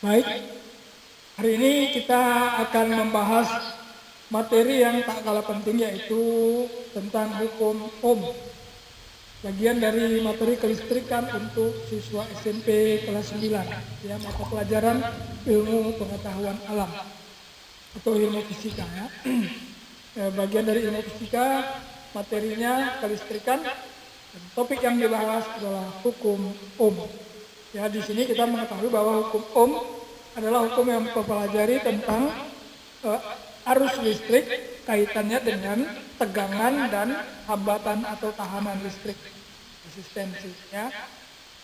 Baik, hari ini kita akan membahas materi yang tak kalah penting, yaitu tentang hukum Ohm. Bagian dari materi kelistrikan untuk siswa SMP kelas 9, ya, mata pelajaran ilmu pengetahuan alam atau ilmu fisika, ya. Bagian dari ilmu fisika, materinya kelistrikan, dan topik yang dibahas adalah hukum Ohm. Ya, di sini kita mengetahui bahwa hukum Ohm adalah hukum yang mempelajari tentang arus listrik, kaitannya dengan tegangan dan hambatan atau tahanan listrik, resistensi. Ya.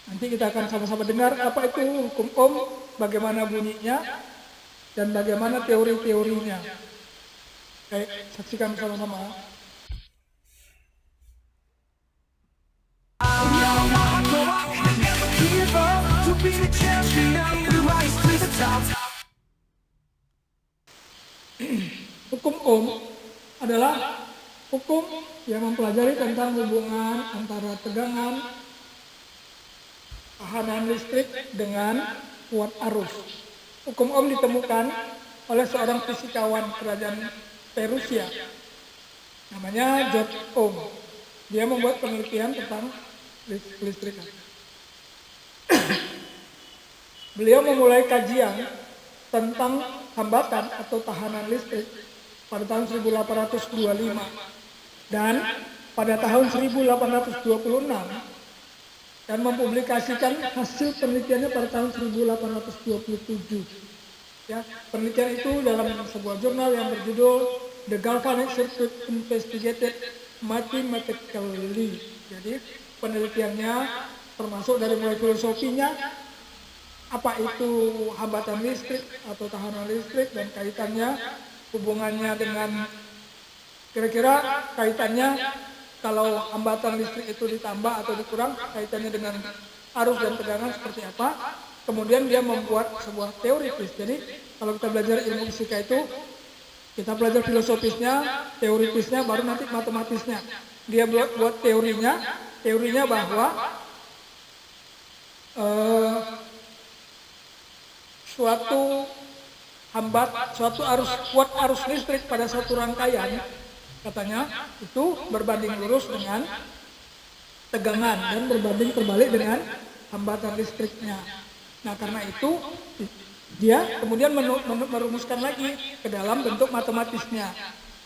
Nanti kita akan sama-sama dengar apa itu hukum Ohm, bagaimana bunyinya, dan bagaimana teori-teorinya. Baik, saksikan sama-sama. Hukum Ohm adalah hukum yang mempelajari tentang hubungan antara tegangan, tahanan listrik dengan kuat arus. Hukum Ohm ditemukan oleh seorang fisikawan kerajaan Perusia, namanya George Ohm. Dia membuat penelitian tentang listrikan. Beliau memulai kajian tentang hambatan atau tahanan listrik pada tahun 1825, dan pada tahun 1826 dan mempublikasikan hasil penelitiannya pada tahun 1827. Ya, penelitian itu dalam sebuah jurnal yang berjudul The Galvanic Circuit Investigated Mathematically. Jadi penelitiannya termasuk dari mulai filosofinya, apa itu hambatan listrik atau tahanan listrik, dan kaitannya, hubungannya dengan, kira-kira kaitannya kalau hambatan listrik itu ditambah atau dikurang, kaitannya dengan arus dan tegangan seperti apa. Kemudian dia membuat sebuah teoritis. Jadi kalau kita belajar ilmu fisika itu, kita belajar filosofisnya, teoritisnya, baru nanti matematisnya. Dia buat teorinya bahwa suatu kuat arus listrik pada satu rangkaian, katanya itu berbanding lurus dengan tegangan dan berbanding terbalik dengan hambatan listriknya. Nah, karena itu dia kemudian merumuskan lagi ke dalam bentuk matematisnya.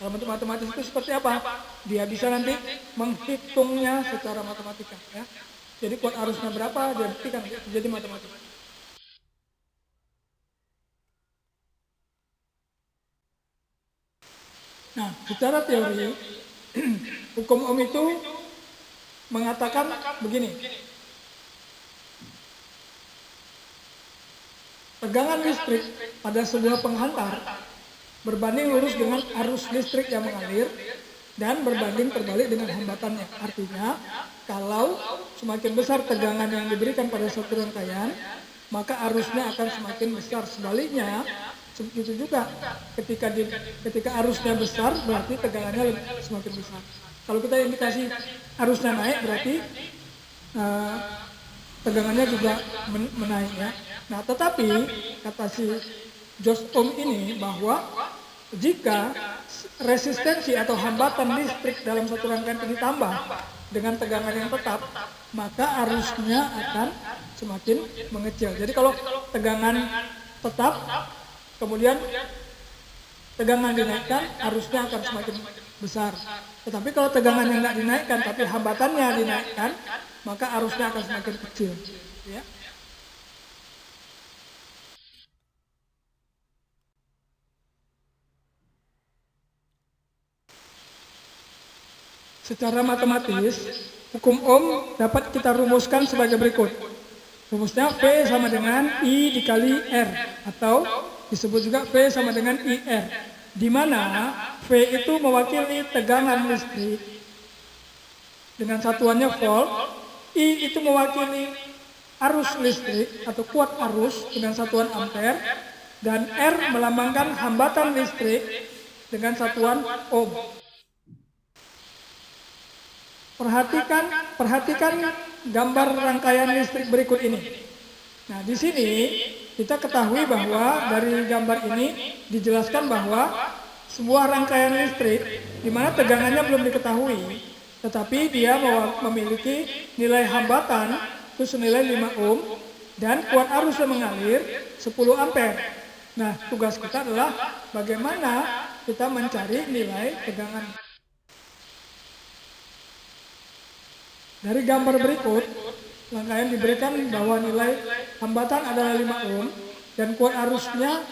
Dalam bentuk matematis itu seperti apa? Dia bisa nanti menghitungnya secara matematika, ya. Jadi kuat arusnya berapa, dia buktikan jadi matematika. Nah, secara teori, hukum Ohm itu mengatakan begini. Tegangan listrik pada sebuah penghantar berbanding lurus dengan arus listrik yang mengalir dan berbanding terbalik dengan hambatannya. Artinya, kalau semakin besar tegangan yang diberikan pada suatu rangkaian, maka arusnya akan semakin besar. Sebaliknya, begitu juga ketika arusnya besar, berarti tegangannya semakin besar. Kalau kita indikasi arusnya naik, berarti tegangannya juga menaik, ya. Nah, tetapi kata si George Ohm ini bahwa jika resistensi atau hambatan listrik dalam satu rangkaian ditambah dengan tegangan yang tetap, maka arusnya akan semakin mengecil. Jadi kalau tegangan tetap, kemudian tegangan dinaikkan, arusnya akan semakin besar. Tetapi kalau tegangan yang tidak dinaikkan, tapi hambatannya dinaikkan, maka arusnya akan semakin kecil. Ya. Secara matematis, hukum Ohm dapat kita rumuskan sebagai berikut. Rumusnya V sama dengan I dikali R, atau disebut juga V sama dengan IR, di mana V itu mewakili tegangan listrik dengan satuannya volt, I itu mewakili arus listrik atau kuat arus dengan satuan ampere, dan R melambangkan hambatan listrik dengan satuan ohm. Perhatikan gambar rangkaian listrik berikut ini. Nah, di sini kita ketahui bahwa dari gambar ini dijelaskan bahwa sebuah rangkaian listrik di mana tegangannya belum diketahui, tetapi dia memiliki nilai hambatan itu senilai 5 ohm dan kuat arus yang mengalir 10 ampere. Nah, tugas kita adalah bagaimana kita mencari nilai tegangan. Dari gambar berikut, rangkaian diberikan bahwa nilai hambatan adalah 5 ohm dan kuat arusnya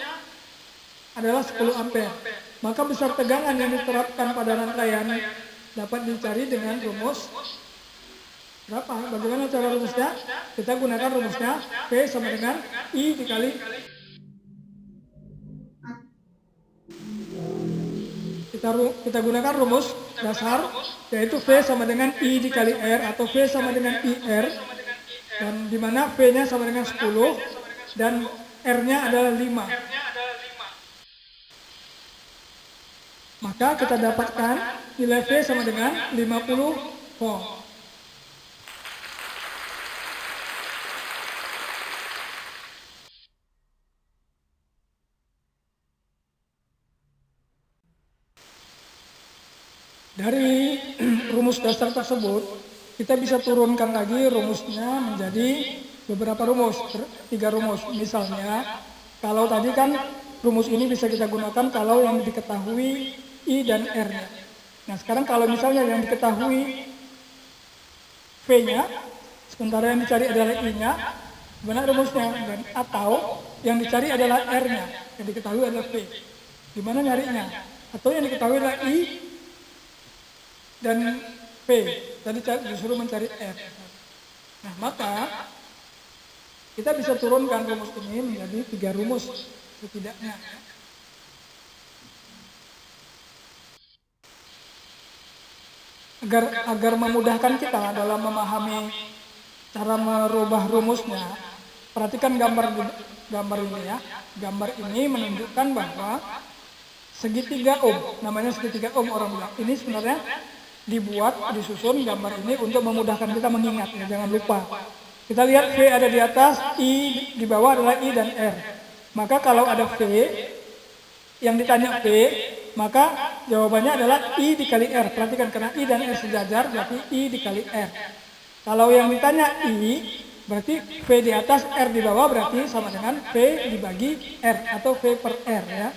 adalah 10 ampere. Maka besar tegangan yang diterapkan pada rangkaian dapat dicari dengan rumus berapa? Bagaimana cara rumusnya? Kita gunakan rumusnya V sama dengan I dikali kita gunakan rumus dasar, yaitu V sama dengan I dikali R atau V sama dengan IR, dan di mana V-nya sama dengan 10 dan R-nya adalah 5. Maka kita dapatkan nilai V sama dengan 50 volt. Dari rumus dasar tersebut, kita bisa turunkan lagi rumusnya menjadi beberapa rumus, 3 rumus. Misalnya, kalau tadi kan rumus ini bisa kita gunakan kalau yang diketahui I dan R-nya. Nah, sekarang kalau misalnya yang diketahui V-nya, sementara yang dicari adalah I-nya, benar rumusnya, dan atau yang dicari adalah R-nya, yang diketahui adalah V. Gimana nyarinya? Atau yang diketahui adalah I dan P, tadi disuruh mencari R. Nah, maka kita bisa turunkan rumus ini menjadi 3 rumus setidaknya. Agar memudahkan kita dalam memahami cara merubah rumusnya, perhatikan gambar ini ya. Gambar ini menunjukkan bahwa segitiga ohm, namanya segitiga ohm orang bilang. Ini sebenarnya disusun gambar ini untuk memudahkan kita mengingat, ya, jangan lupa. Kita lihat V ada di atas, I di bawah adalah I dan R. Maka kalau ada V, yang ditanya V, maka jawabannya adalah I dikali R. Perhatikan, karena I dan R sejajar, berarti I dikali R. Kalau yang ditanya I, berarti V di atas, R di bawah, berarti sama dengan V dibagi R, atau V per R. Ya.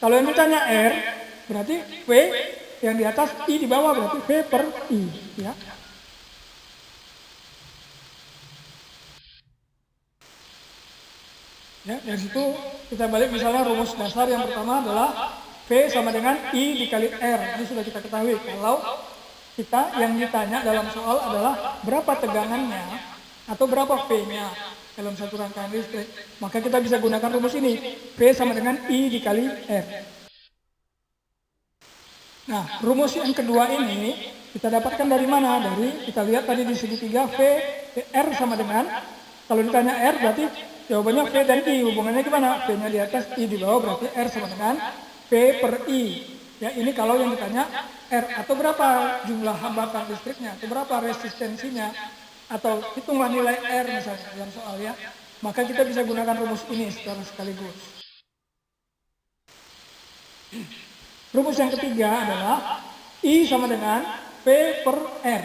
Kalau yang ditanya R, berarti V yang di atas, I di bawah, berarti V per I. Ya. Ya, dari situ kita balik misalnya rumus dasar yang pertama adalah V sama dengan I dikali R. Ini sudah kita ketahui. Kalau kita yang ditanya dalam soal adalah berapa tegangannya atau berapa V-nya dalam satu rangkaian listrik, maka kita bisa gunakan rumus ini. V sama dengan I dikali R. Nah, rumus yang kedua ini kita dapatkan dari mana? Dari kita lihat tadi di segitiga V, R sama dengan, kalau ditanya R berarti jawabannya V dan I. Hubungannya gimana? V-nya di atas, I di bawah, berarti R sama dengan V per I. Ya, ini kalau yang ditanya R, atau berapa jumlah hambatan listriknya, atau berapa resistensinya, atau hitunglah nilai R misalnya dalam soal ya. Maka kita bisa gunakan rumus ini secara sekaligus. Rumus yang ketiga adalah I sama dengan P per R.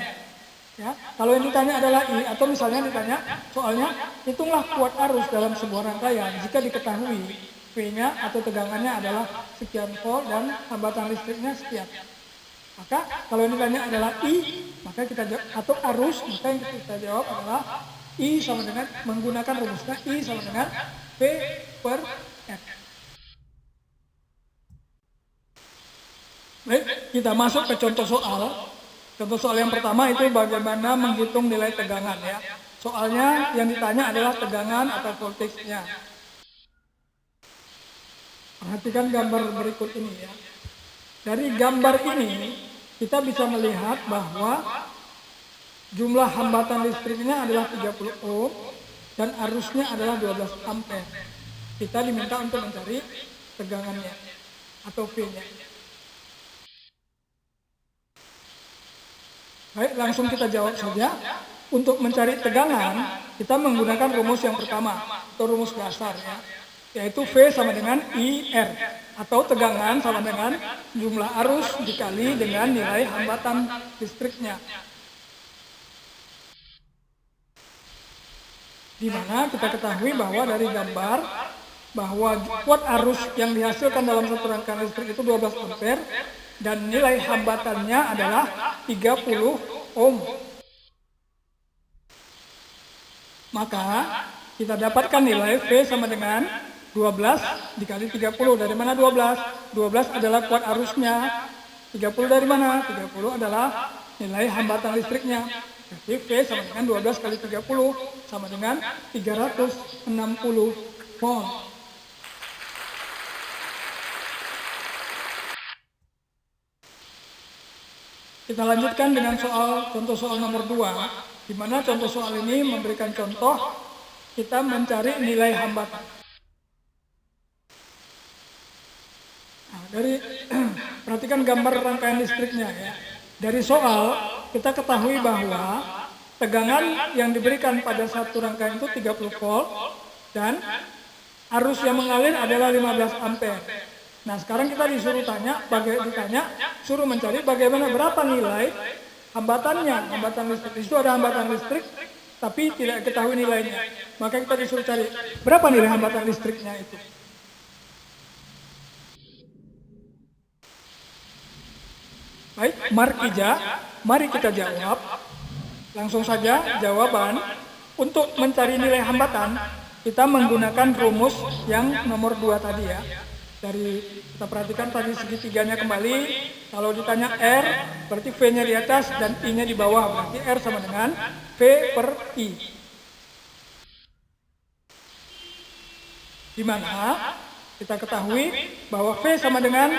Ya, kalau yang ditanya adalah I, atau misalnya ditanya soalnya hitunglah kuat arus dalam sebuah rangkaian jika diketahui V-nya atau tegangannya adalah sekian volt dan hambatan listriknya sekian. Maka kalau yang ditanya adalah I, maka kita jawab, atau arus, maka yang kita jawab adalah I sama dengan, menggunakan rumusnya I sama dengan P per R. Baik, kita masuk ke contoh soal. Contoh soal yang pertama itu bagaimana menghitung nilai tegangan ya. Soalnya yang ditanya adalah tegangan atau voltage-nya. Perhatikan gambar berikut ini ya. Dari gambar ini kita bisa melihat bahwa jumlah hambatan listriknya adalah 30 ohm dan arusnya adalah 12 ampere. Kita diminta untuk mencari tegangannya atau V-nya. Baik, langsung kita jawab saja. untuk mencari tegangan, kita menggunakan rumus yang pertama, atau rumus dasar ya, yaitu V sama dengan IR, atau tegangan sama dengan jumlah arus dikali dengan nilai hambatan listriknya. Di mana kita ketahui bahwa dari gambar, bahwa kuat arus yang dihasilkan dalam satu rangkaian listrik itu 12 ampere, dan nilai hambatannya adalah 30 ohm. Maka kita dapatkan nilai V sama dengan 12 dikali 30. Dari mana 12? 12 adalah kuat arusnya. 30 dari mana? 30 adalah nilai hambatan listriknya. Jadi V sama dengan 12 kali 30 sama dengan 360 volt. Kita lanjutkan dengan contoh soal nomor 2, di mana contoh soal ini memberikan contoh kita mencari nilai hambatan. Nah, perhatikan gambar rangkaian listriknya ya. Dari soal kita ketahui bahwa tegangan yang diberikan pada satu rangkaian itu 30 volt dan arus yang mengalir adalah 15 ampere. Nah, sekarang kita disuruh suruh mencari bagaimana berapa nilai hambatannya. Hambatan listrik itu ada hambatan listrik, tapi tidak ketahui nilainya. Maka kita disuruh cari berapa nilai hambatan listriknya itu. Baik, mari kita jawab. Langsung saja jawaban. Untuk mencari nilai hambatan, kita menggunakan rumus yang nomor 2 tadi ya. Kita perhatikan tadi segitiganya kembali. Kalau ditanya R, berarti V-nya di atas dan I-nya di bawah. Berarti R sama dengan V per I. Di mana kita ketahui bahwa V sama dengan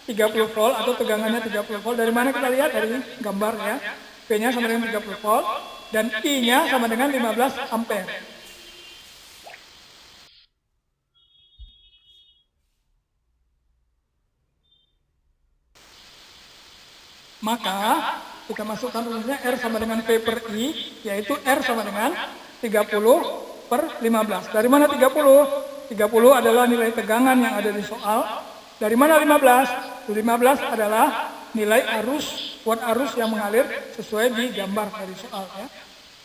30 volt atau tegangannya 30 volt. Dari mana kita lihat? Dari gambar ya. V-nya sama dengan 30 volt dan I-nya sama dengan 15 ampere. Maka kita masukkan rumusnya R sama dengan V per I, yaitu R sama dengan 30 per 15. Dari mana 30? 30 adalah nilai tegangan yang ada di soal. Dari mana 15? 15 adalah nilai kuat arus yang mengalir sesuai di gambar dari soal ya.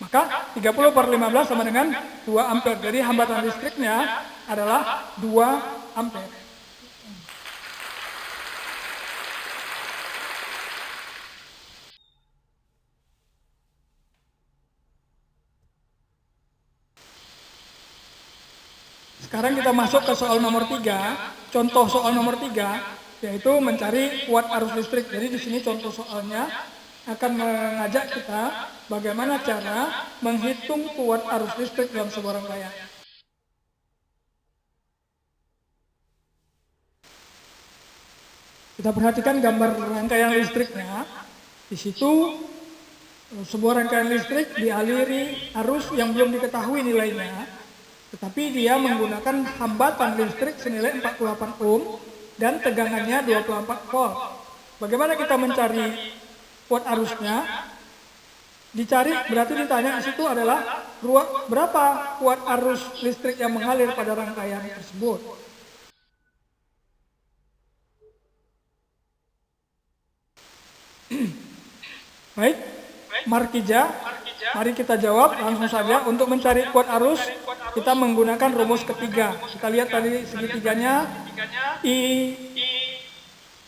Maka 30 per 15 sama dengan 2 ampere. Jadi hambatan listriknya adalah 2 ampere. Sekarang kita masuk ke soal nomor 3, contoh soal nomor 3, yaitu mencari kuat arus listrik. Jadi di sini contoh soalnya akan mengajak kita bagaimana cara menghitung kuat arus listrik dalam sebuah rangkaian. Kita perhatikan gambar rangkaian listriknya. Di situ sebuah rangkaian listrik dialiri arus yang belum diketahui nilainya. Tetapi dia menggunakan hambatan listrik senilai 48 ohm dan tegangannya 24 volt. Bagaimana kita mencari kuat arusnya? Dicari berarti ditanya di situ adalah berapa kuat arus listrik yang mengalir pada rangkaian tersebut. Baik, mari kita jawab langsung saja. Untuk mencari kuat arus, kita menggunakan rumus ketiga. Kita lihat tadi segitiganya, I.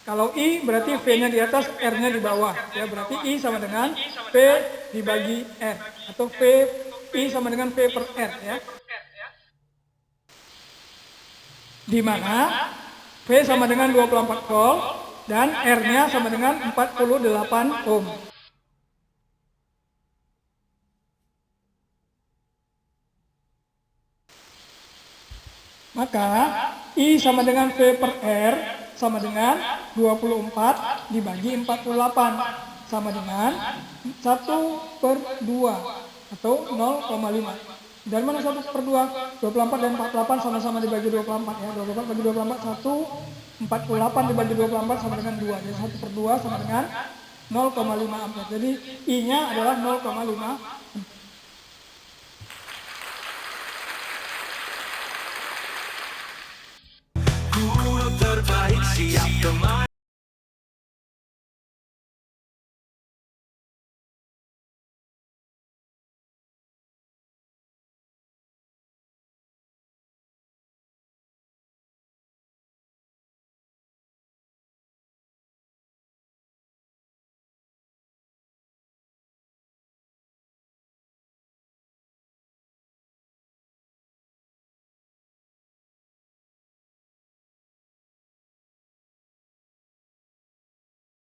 Kalau I berarti V-nya di atas, R-nya di bawah. Ya, berarti I sama dengan V dibagi R. Atau I sama dengan V per R. Ya. Di mana V sama dengan 24 volt dan R-nya sama dengan 48 ohm. Maka I sama dengan V per R sama dengan 24 dibagi 48 sama dengan 1 per 2 atau 0,5. Dari mana 1 per 2? 24 dan 48 sama-sama dibagi 24 ya. 24 bagi 24 1, 48 dibagi 24 sama dengan 2. Jadi 1 per 2 sama dengan 0,5 ampere. Jadi I-nya adalah 0,5 ampere. siap kemana?